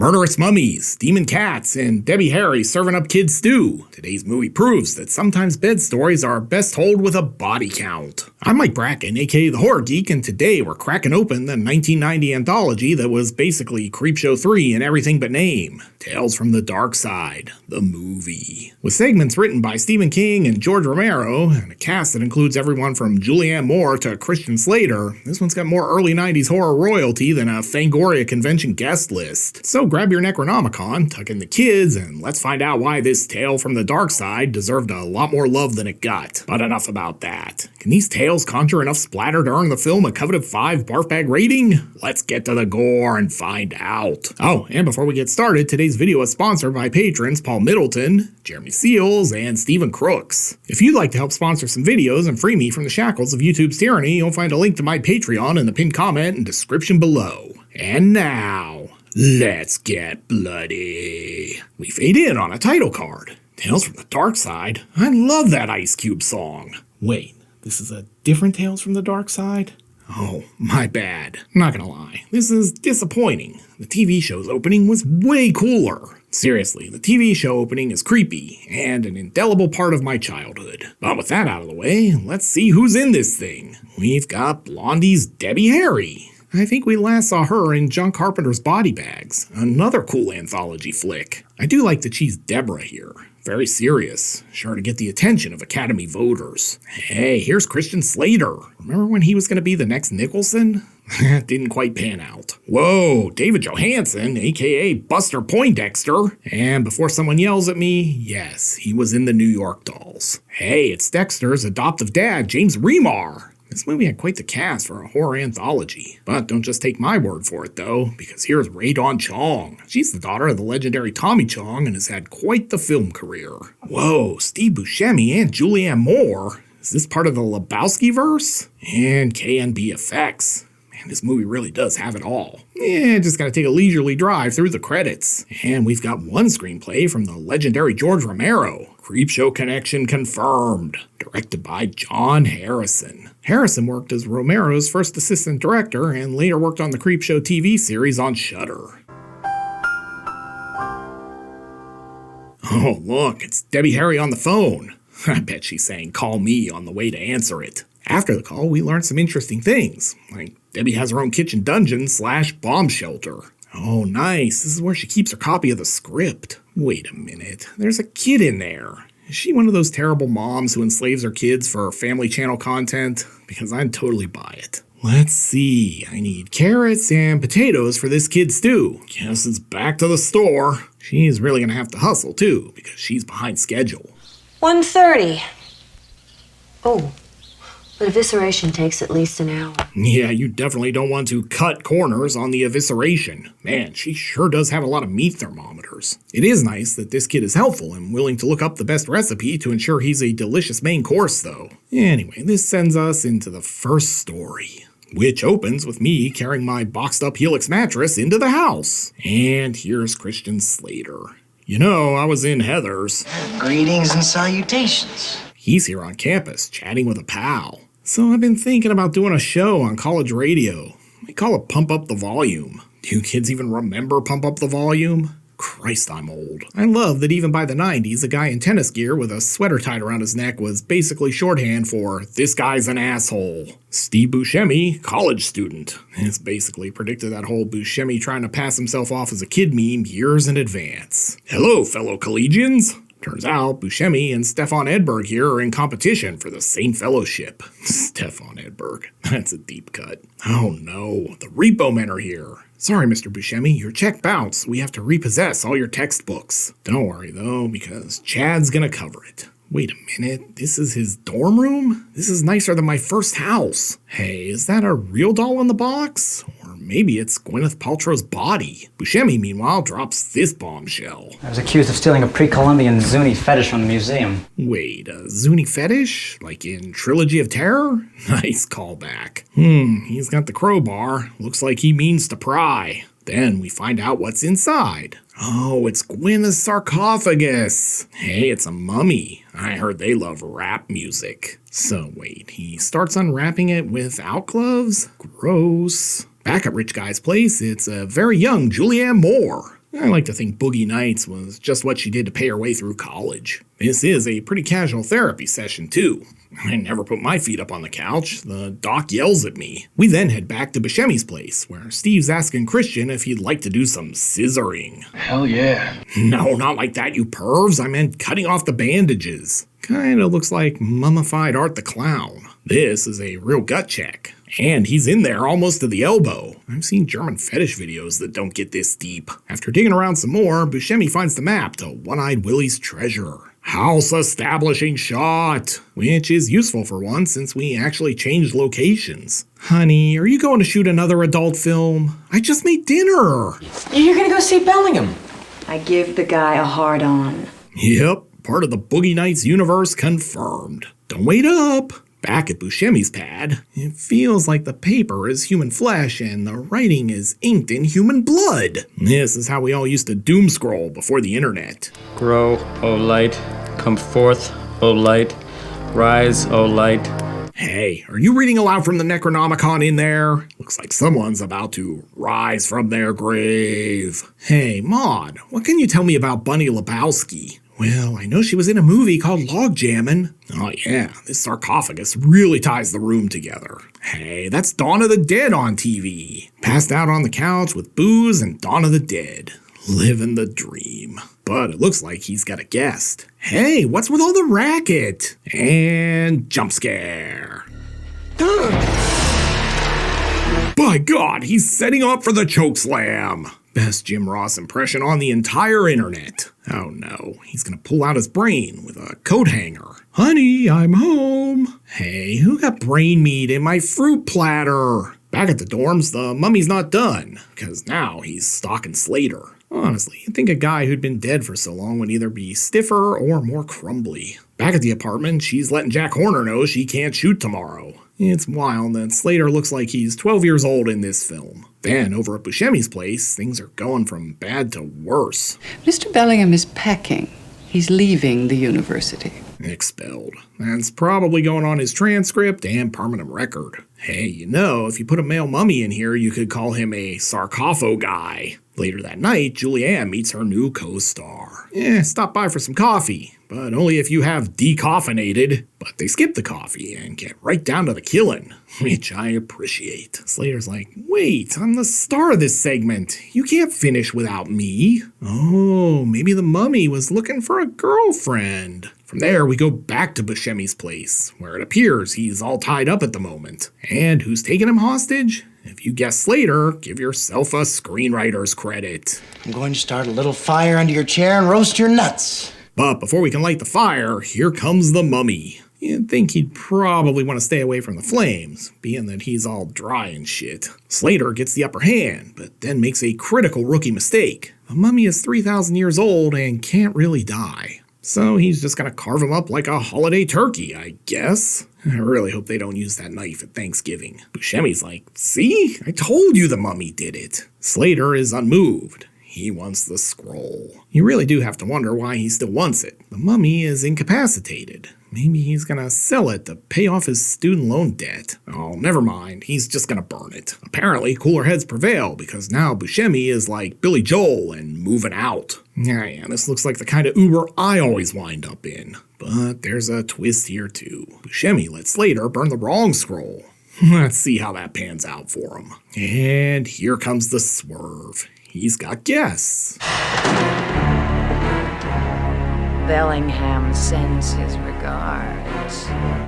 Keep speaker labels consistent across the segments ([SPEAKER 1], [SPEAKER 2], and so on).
[SPEAKER 1] murderous mummies, demon cats, and Debbie Harry serving up kids stew. Today's movie proves that sometimes bed stories are best told with a body count. I'm Mike Bracken, aka the Horror Geek, and today we're cracking open the 1990 anthology that was basically Creepshow 3 in everything but name. Tales from the Darkside, the movie. With segments written by Stephen King and George Romero, and a cast that includes everyone from Julianne Moore to Christian Slater, this one's got more early 90s horror royalty than a Fangoria convention guest list. So grab your Necronomicon, tuck in the kids, and let's find out why this tale from the Darkside deserved a lot more love than it got. But enough about that. Can these tales conjure enough splatter to earn the film a coveted 5 barf bag rating? Let's get to the gore and find out. Oh, and before we get started, today's video is sponsored by patrons Paul Middleton, Jeremy Seals, and Stephen Crooks. If you'd like to help sponsor some videos and free me from the shackles of YouTube's tyranny, you'll find a link to my Patreon in the pinned comment and description below. And now, let's get bloody. We fade in on a title card. Tales from the Darkside. I love that Ice Cube song. Wait, this is a different Tales from the Darkside? Oh, my bad. Not gonna lie, this is disappointing. The TV show's opening was way cooler. Seriously, the TV show opening is creepy, and an indelible part of my childhood. But with that out of the way, let's see who's in this thing. We've got Blondie's Debbie Harry. I think we last saw her in John Carpenter's Body Bags, another cool anthology flick. I do like that she's Deborah here. Very serious, sure to get the attention of Academy voters. Hey, here's Christian Slater. Remember when he was going to be the next Nicholson? That didn't quite pan out. Whoa, David Johansen, aka Buster Poindexter. And before someone yells at me, yes, he was in the New York Dolls. Hey, it's Dexter's adoptive dad, James Remar. This movie had quite the cast for a horror anthology. But don't just take my word for it, though, because here's Rae Dawn Chong. She's the daughter of the legendary Tommy Chong and has had quite the film career. Whoa, Steve Buscemi and Julianne Moore? Is this part of the Lebowski-verse? And KNB Effects. Man, this movie really does have it all. Just gotta take a leisurely drive through the credits. And we've got one screenplay from the legendary George Romero. Creepshow connection confirmed. Directed by John Harrison. Harrison worked as Romero's first assistant director and later worked on the Creepshow TV series on Shudder. Oh look, it's Debbie Harry on the phone. I bet she's saying call me on the way to answer it. After the call, we learned some interesting things, like Debbie has her own kitchen dungeon / bomb shelter. Oh nice, this is where she keeps her copy of the script. Wait a minute, there's a kid in there. Is she one of those terrible moms who enslaves her kids for Family Channel content? Because I'd totally buy it. Let's see, I need carrots and potatoes for this kid's stew. Guess it's back to the store. She's really gonna have to hustle too, because she's behind schedule.
[SPEAKER 2] 1:30. Oh, but evisceration takes at least an hour.
[SPEAKER 1] Yeah, you definitely don't want to cut corners on the evisceration. Man, she sure does have a lot of meat thermometers. It is nice that this kid is helpful and willing to look up the best recipe to ensure he's a delicious main course, though. Anyway, this sends us into the first story, which opens with me carrying my boxed up Helix mattress into the house. And here's Christian Slater. You know, I was in Heather's.
[SPEAKER 3] Greetings and salutations.
[SPEAKER 1] He's here on campus, chatting with a pal. So I've been thinking about doing a show on college radio. We call it Pump Up the Volume. Do you kids even remember Pump Up the Volume? Christ, I'm old. I love that even by the 90s, a guy in tennis gear with a sweater tied around his neck was basically shorthand for, this guy's an asshole. Steve Buscemi, college student, has basically predicted that whole Buscemi trying to pass himself off as a kid meme years in advance. Hello, fellow collegians. Turns out, Buscemi and Stefan Edberg here are in competition for the same fellowship. Stefan Edberg. That's a deep cut. Oh no, the Repo Men are here. Sorry, Mr. Buscemi, your check bounced. We have to repossess all your textbooks. Don't worry, though, because Chad's gonna cover it. Wait a minute, this is his dorm room? This is nicer than my first house. Hey, is that a real doll in the box? Or maybe it's Gwyneth Paltrow's body. Buscemi, meanwhile, drops this bombshell.
[SPEAKER 4] I was accused of stealing a pre-Columbian Zuni fetish from the museum.
[SPEAKER 1] Wait, a Zuni fetish? Like in Trilogy of Terror? Nice callback. He's got the crowbar. Looks like he means to pry. Then we find out what's inside. Oh, it's Gwyneth's sarcophagus. Hey, it's a mummy. I heard they love rap music. So wait, he starts unwrapping it without gloves? Gross. Back at Rich Guy's place, it's a very young Julianne Moore. I like to think Boogie Nights was just what she did to pay her way through college. This is a pretty casual therapy session, too. I never put my feet up on the couch. The doc yells at me. We then head back to Buscemi's place, where Steve's asking Christian if he'd like to do some scissoring.
[SPEAKER 5] Hell yeah.
[SPEAKER 1] No, not like that, you pervs. I meant cutting off the bandages. Kinda looks like mummified Art the Clown. This is a real gut check. And he's in there almost to the elbow. I've seen German fetish videos that don't get this deep. After digging around some more, Buscemi finds the map to One-Eyed Willie's treasure. House establishing shot, which is useful for once since we actually changed locations. Honey, are you going to shoot another adult film? I just made dinner.
[SPEAKER 3] You're gonna go see Bellingham.
[SPEAKER 2] I give the guy a hard-on.
[SPEAKER 1] Yep, part of the Boogie Nights universe confirmed. Don't wait up. Back at Buscemi's pad, it feels like the paper is human flesh and the writing is inked in human blood. This is how we all used to doom scroll before the internet.
[SPEAKER 5] Grow, O light. Come forth, O light. Rise, O light.
[SPEAKER 1] Hey, are you reading aloud from the Necronomicon in there? Looks like someone's about to rise from their grave. Hey, Maud, what can you tell me about Bunny Lebowski? Well, I know she was in a movie called Logjammin'. Oh yeah, this sarcophagus really ties the room together. Hey, that's Dawn of the Dead on TV. Passed out on the couch with booze and Dawn of the Dead. Living the dream. But it looks like he's got a guest. Hey, what's with all the racket? And jump scare. By God, he's setting up for the chokeslam. Best Jim Ross impression on the entire internet. Oh no, he's gonna pull out his brain with a coat hanger. Honey, I'm home. Hey, who got brain meat in my fruit platter? Back at the dorms, the mummy's not done, because now he's stalking Slater. Honestly, you'd think a guy who'd been dead for so long would either be stiffer or more crumbly. Back at the apartment, she's letting Jack Horner know she can't shoot tomorrow. It's wild that Slater looks like he's 12 years old in this film. Then, over at Buscemi's place, things are going from bad to worse.
[SPEAKER 6] Mr. Bellingham is packing. He's leaving the university.
[SPEAKER 1] Expelled. That's probably going on his transcript and permanent record. Hey, you know, if you put a male mummy in here, you could call him a sarcopho guy. Later that night, Julianne meets her new co-star. Stop by for some coffee, but only if you have decoffinated. But they skip the coffee and get right down to the killing, which I appreciate. Slater's like, wait, I'm the star of this segment. You can't finish without me. Oh, maybe the mummy was looking for a girlfriend. From there, we go back to Buscemi's place, where it appears he's all tied up at the moment. And who's taking him hostage? If you guess Slater, give yourself a screenwriter's credit.
[SPEAKER 3] I'm going to start a little fire under your chair and roast your nuts.
[SPEAKER 1] But before we can light the fire, here comes the mummy. You'd think he'd probably want to stay away from the flames, being that he's all dry and shit. Slater gets the upper hand, but then makes a critical rookie mistake. The mummy is 3,000 years old and can't really die. So he's just gonna carve him up like a holiday turkey, I guess. I really hope they don't use that knife at Thanksgiving. Buscemi's like, see? I told you the mummy did it. Slater is unmoved. He wants the scroll. You really do have to wonder why he still wants it. The mummy is incapacitated. Maybe he's gonna sell it to pay off his student loan debt. Oh, never mind. He's just gonna burn it. Apparently, cooler heads prevail because now Buscemi is like Billy Joel and moving out. Yeah, this looks like the kind of Uber I always wind up in. But there's a twist here too. Buscemi lets Slater burn the wrong scroll. Let's see how that pans out for him. And here comes the swerve. He's got guests.
[SPEAKER 2] Bellingham sends his regards.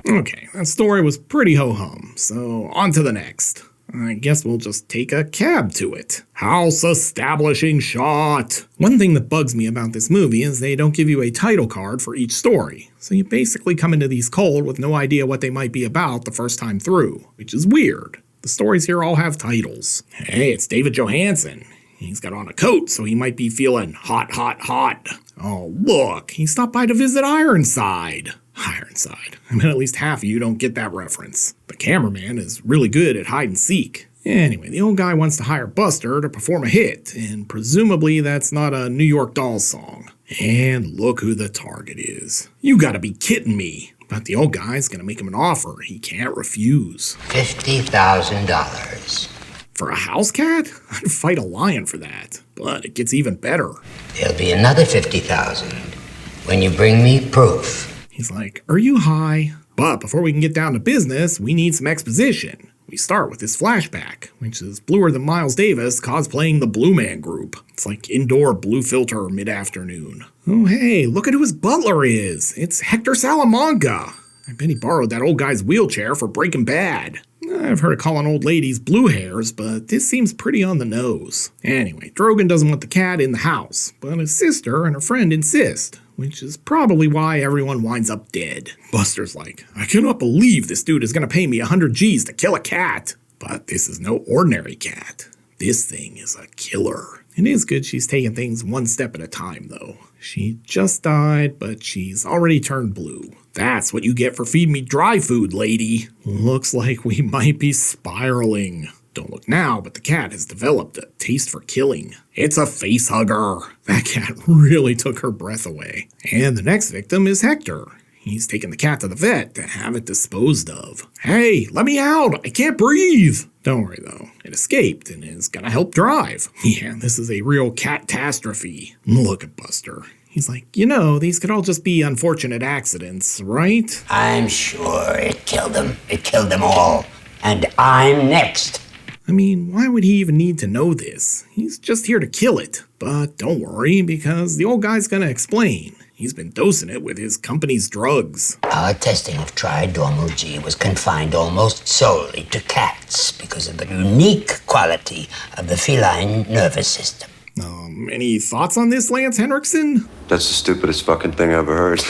[SPEAKER 1] Okay, that story was pretty ho-hum, so on to the next. I guess we'll just take a cab to it. House establishing shot. One thing that bugs me about this movie is they don't give you a title card for each story, so you basically come into these cold with no idea what they might be about the first time through, which is weird. The stories here all have titles. Hey, it's David Johansen. He's got on a coat, so he might be feeling hot, hot, hot. Oh, look, he stopped by to visit Ironside. Ironside. I mean, at least half of you don't get that reference. The cameraman is really good at hide and seek. Anyway, the old guy wants to hire Buster to perform a hit, and presumably that's not a New York Dolls song. And look who the target is. You gotta be kidding me. But the old guy's gonna make him an offer he can't refuse.
[SPEAKER 3] $50,000.
[SPEAKER 1] For a house cat? I'd fight a lion for that. But it gets even better.
[SPEAKER 7] There'll be another 50,000 when you bring me proof.
[SPEAKER 1] He's like, are you high? But before we can get down to business, we need some exposition. We start with this flashback, which is bluer than Miles Davis cosplaying the Blue Man Group. It's like indoor blue filter mid-afternoon. Oh hey, look at who his butler is. It's Hector Salamanca. I bet he borrowed that old guy's wheelchair for Breaking Bad. I've heard of calling old ladies blue hairs, but this seems pretty on the nose. Anyway, Drogon doesn't want the cat in the house, but his sister and her friend insist, which is probably why everyone winds up dead. Buster's like, I cannot believe this dude is gonna pay me 100 G's to kill a cat. But this is no ordinary cat. This thing is a killer. It is good she's taking things one step at a time, though. She just died, but she's already turned blue. That's what you get for feeding me dry food, lady. Looks like we might be spiraling. Don't look now, but the cat has developed a taste for killing. It's a face hugger. That cat really took her breath away. And the next victim is Hector. He's taken the cat to the vet to have it disposed of. Hey, let me out! I can't breathe! Don't worry though, it escaped and is gonna help drive. Yeah, this is a real catastrophe. Look at Buster. He's like, you know, these could all just be unfortunate accidents, right?
[SPEAKER 7] I'm sure it killed them. It killed them all. And I'm next.
[SPEAKER 1] I mean, why would he even need to know this? He's just here to kill it. But don't worry, because the old guy's gonna explain. He's been dosing it with his company's drugs.
[SPEAKER 7] Our testing of Trinormal G was confined almost solely to cats because of the unique quality of the feline nervous system.
[SPEAKER 1] Any thoughts on this, Lance Henriksen?
[SPEAKER 8] That's the stupidest fucking thing I ever heard.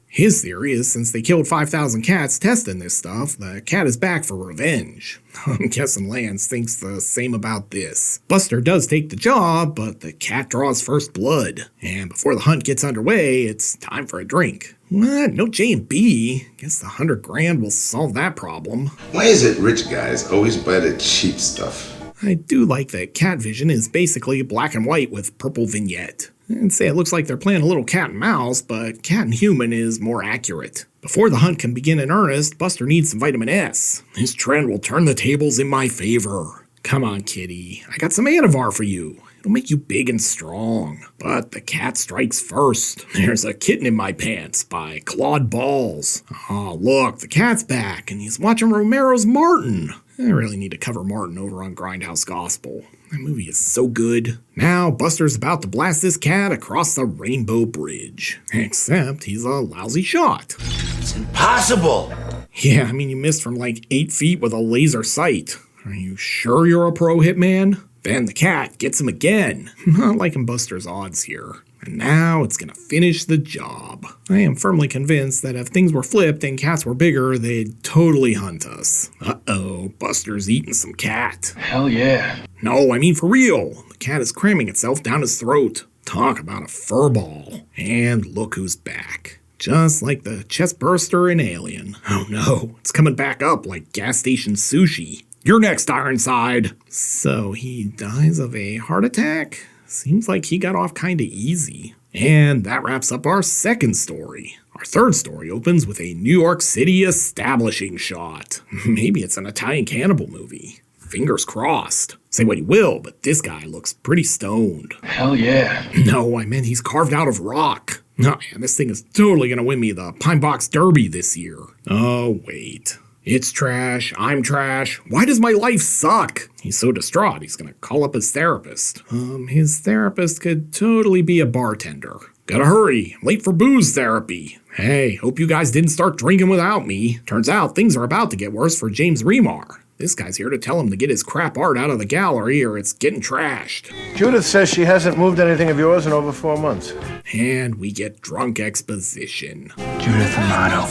[SPEAKER 1] His theory is since they killed 5,000 cats testing this stuff, the cat is back for revenge. I'm guessing Lance thinks the same about this. Buster does take the job, but the cat draws first blood. And before the hunt gets underway, it's time for a drink. What? No J&B? Guess the 100 grand will solve that problem.
[SPEAKER 9] Why is it rich guys always buy the cheap stuff?
[SPEAKER 1] I do like that Cat Vision is basically black and white with purple vignette. I'd say it looks like they're playing a little cat and mouse, but cat and human is more accurate. Before the hunt can begin in earnest, Buster needs some vitamin S. His trend will turn the tables in my favor. Come on, kitty. I got some Anavar for you. It'll make you big and strong. But the cat strikes first. There's a Kitten in My Pants by Claude Balls. Oh, look, the cat's back, and he's watching Romero's Martin. I really need to cover Martin over on Grindhouse Gospel. That movie is so good. Now, Buster's about to blast this cat across the Rainbow Bridge. Except he's a lousy shot.
[SPEAKER 3] It's impossible!
[SPEAKER 1] Yeah, I mean, you missed from like 8 feet with a laser sight. Are you sure you're a pro hitman? Then the cat gets him again. Not liking Buster's odds here. And now it's gonna finish the job. I am firmly convinced that if things were flipped and cats were bigger, they'd totally hunt us. Uh-oh, Buster's eating some cat.
[SPEAKER 10] Hell yeah.
[SPEAKER 1] No, I mean for real. The cat is cramming itself down his throat. Talk about a furball. And look who's back. Just like the chest burster in Alien. Oh no, it's coming back up like gas station sushi. You're next, Ironside. So he dies of a heart attack? Seems like he got off kinda easy. And that wraps up our second story. Our third story opens with a New York City establishing shot. Maybe it's an Italian cannibal movie. Fingers crossed. Say what you will, but this guy looks pretty stoned.
[SPEAKER 10] Hell yeah.
[SPEAKER 1] No, I meant he's carved out of rock. Oh man, this thing is totally gonna win me the Pine Box Derby this year. Oh wait. It's trash, I'm trash, why does my life suck? He's so distraught he's gonna call up his therapist. His therapist could totally be a bartender. Gotta hurry, I'm late for booze therapy. Hey, hope you guys didn't start drinking without me. Turns out things are about to get worse for James Remar. This guy's here to tell him to get his crap art out of the gallery or it's getting trashed.
[SPEAKER 11] Judith says she hasn't moved anything of yours in over 4 months.
[SPEAKER 1] And we get drunk exposition.
[SPEAKER 10] Judith Romero.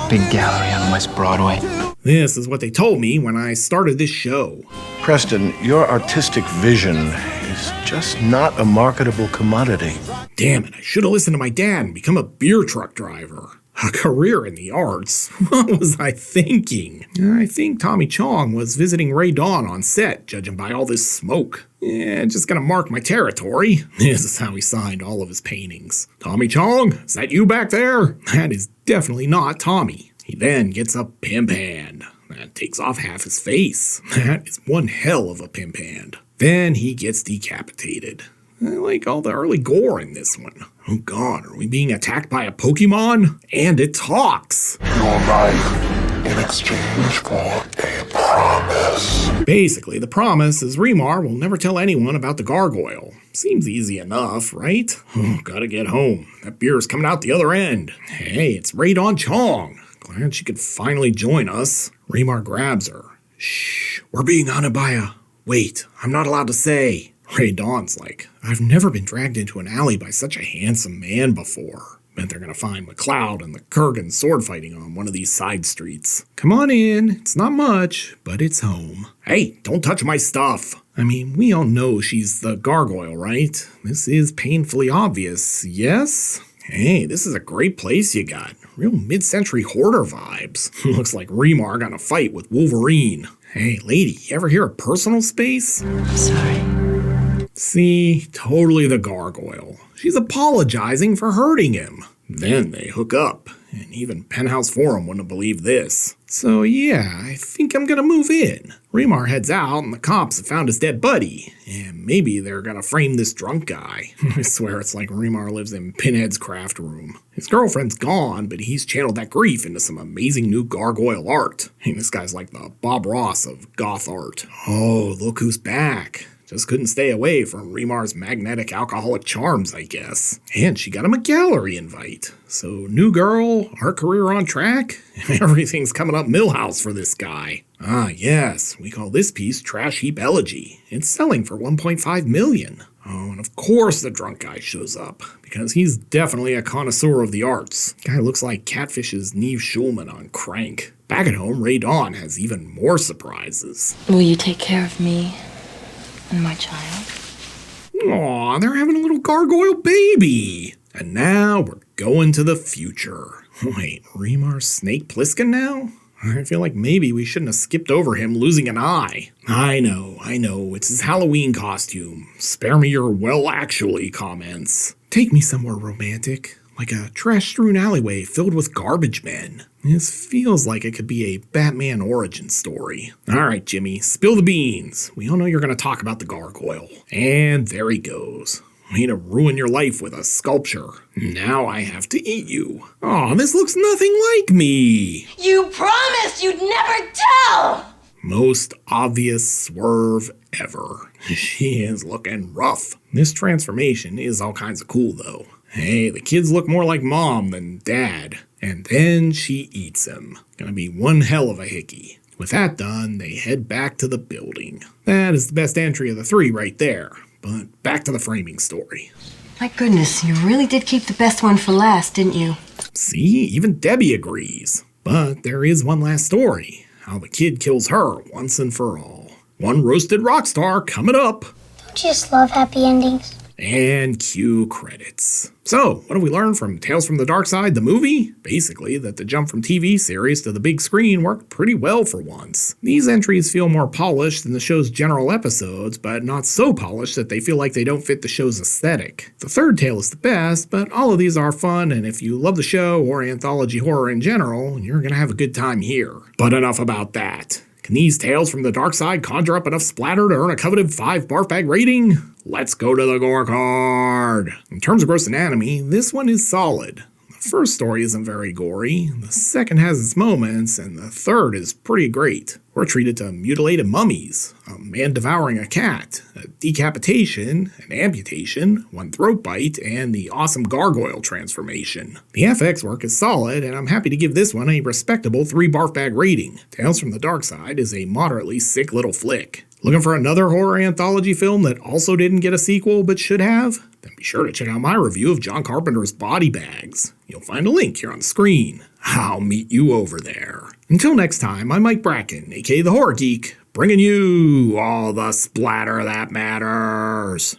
[SPEAKER 10] Big gallery on West Broadway.
[SPEAKER 1] This is what they told me when I started this show.
[SPEAKER 11] Preston, your artistic vision is just not a marketable commodity.
[SPEAKER 1] Damn it, I should have listened to my dad and become a beer truck driver. A career in the arts? What was I thinking? I think Tommy Chong was visiting Ray Dawn on set, judging by all this smoke. Yeah, just gonna mark my territory. This is how he signed all of his paintings. Tommy Chong, is that you back there? That is definitely not Tommy. He then gets a pimp hand. That takes off half his face. That is one hell of a pimp hand. Then he gets decapitated. I like all the early gore in this one. Oh god, are we being attacked by a Pokemon? And it talks!
[SPEAKER 12] Your life in exchange for a promise.
[SPEAKER 1] Basically, the promise is Remar will never tell anyone about the gargoyle. Seems easy enough, right? Oh, gotta get home. That beer's coming out the other end. Hey, it's Radon Chong. Glad she could finally join us. Remar grabs her. Shh, we're being hunted by a... Wait, I'm not allowed to say. Ray Dawn's like, I've never been dragged into an alley by such a handsome man before. Bet they're gonna find McCloud and the Kurgan sword fighting on one of these side streets. Come on in, it's not much, but it's home. Hey, don't touch my stuff. I mean, we all know she's the gargoyle, right? This is painfully obvious, yes? Hey, this is a great place you got. Real mid-century hoarder vibes. Looks like Remar got in a fight with Wolverine. Hey, lady, you ever hear of personal space?
[SPEAKER 2] I'm sorry.
[SPEAKER 1] See, totally the gargoyle. She's apologizing for hurting him. Then they hook up, and even Penthouse Forum wouldn't have believed this. So yeah, I think I'm gonna move in. Remar heads out, and the cops have found his dead buddy, and maybe they're gonna frame this drunk guy. I swear it's like Remar lives in Pinhead's craft room. His girlfriend's gone, but he's channeled that grief into some amazing new gargoyle art. I mean, this guy's like the Bob Ross of goth art. Oh, look who's back. Just couldn't stay away from Remar's magnetic alcoholic charms, I guess. And she got him a gallery invite. So, new girl, art career on track? Everything's coming up Millhouse for this guy. Ah, yes, we call this piece Trash Heap Elegy. It's selling for $1.5 million. Oh, and of course the drunk guy shows up, because he's definitely a connoisseur of the arts. Guy looks like Catfish's Neve Schulman on Crank. Back at home, Ray Dawn has even more surprises.
[SPEAKER 2] Will you take care of me? And my child?
[SPEAKER 1] Aw, they're having a little gargoyle baby. And now we're going to the future. Wait, Remar's Snake Plissken now? I feel like maybe we shouldn't have skipped over him losing an eye. I know, it's his Halloween costume. Spare me your well actually comments. Take me somewhere romantic. Like a trash-strewn alleyway filled with garbage men. This feels like it could be a Batman origin story. Alright, Jimmy, spill the beans. We all know you're going to talk about the gargoyle. And there he goes. Way to ruin your life with a sculpture. Now I have to eat you. Aw, this looks nothing like me.
[SPEAKER 2] You promised you'd never tell!
[SPEAKER 1] Most obvious swerve ever. She is looking rough. This transformation is all kinds of cool though. Hey, the kids look more like mom than dad. And then she eats him. Gonna be one hell of a hickey. With that done, they head back to the building. That is the best entry of the three right there. But back to the framing story.
[SPEAKER 2] My goodness, you really did keep the best one for last, didn't you?
[SPEAKER 1] See, even Debbie agrees. But there is one last story. How the kid kills her once and for all. One roasted rock star coming up.
[SPEAKER 13] Don't you just love happy endings?
[SPEAKER 1] And cue credits. So, what have we learned from Tales from the Darkside, the movie? Basically, that the jump from TV series to the big screen worked pretty well for once. These entries feel more polished than the show's general episodes, but not so polished that they feel like they don't fit the show's aesthetic. The third tale is the best, but all of these are fun, and if you love the show or anthology horror in general, you're gonna have a good time here. But enough about that. Can these Tales from the Darkside conjure up enough splatter to earn a coveted 5 barf bag rating? Let's go to the gore card. In terms of gross anatomy, this one is solid. The first story isn't very gory, the second has its moments, and the third is pretty great. We're treated to mutilated mummies, a man devouring a cat, a decapitation, an amputation, one throat bite, and the awesome gargoyle transformation. The FX work is solid, and I'm happy to give this one a respectable 3 barf bag rating. Tales from the Darkside is a moderately sick little flick. Looking for another horror anthology film that also didn't get a sequel but should have? Then be sure to check out my review of John Carpenter's Body Bags. You'll find a link here on the screen. I'll meet you over there. Until next time, I'm Mike Bracken, aka The Horror Geek, bringing you all the splatter that matters.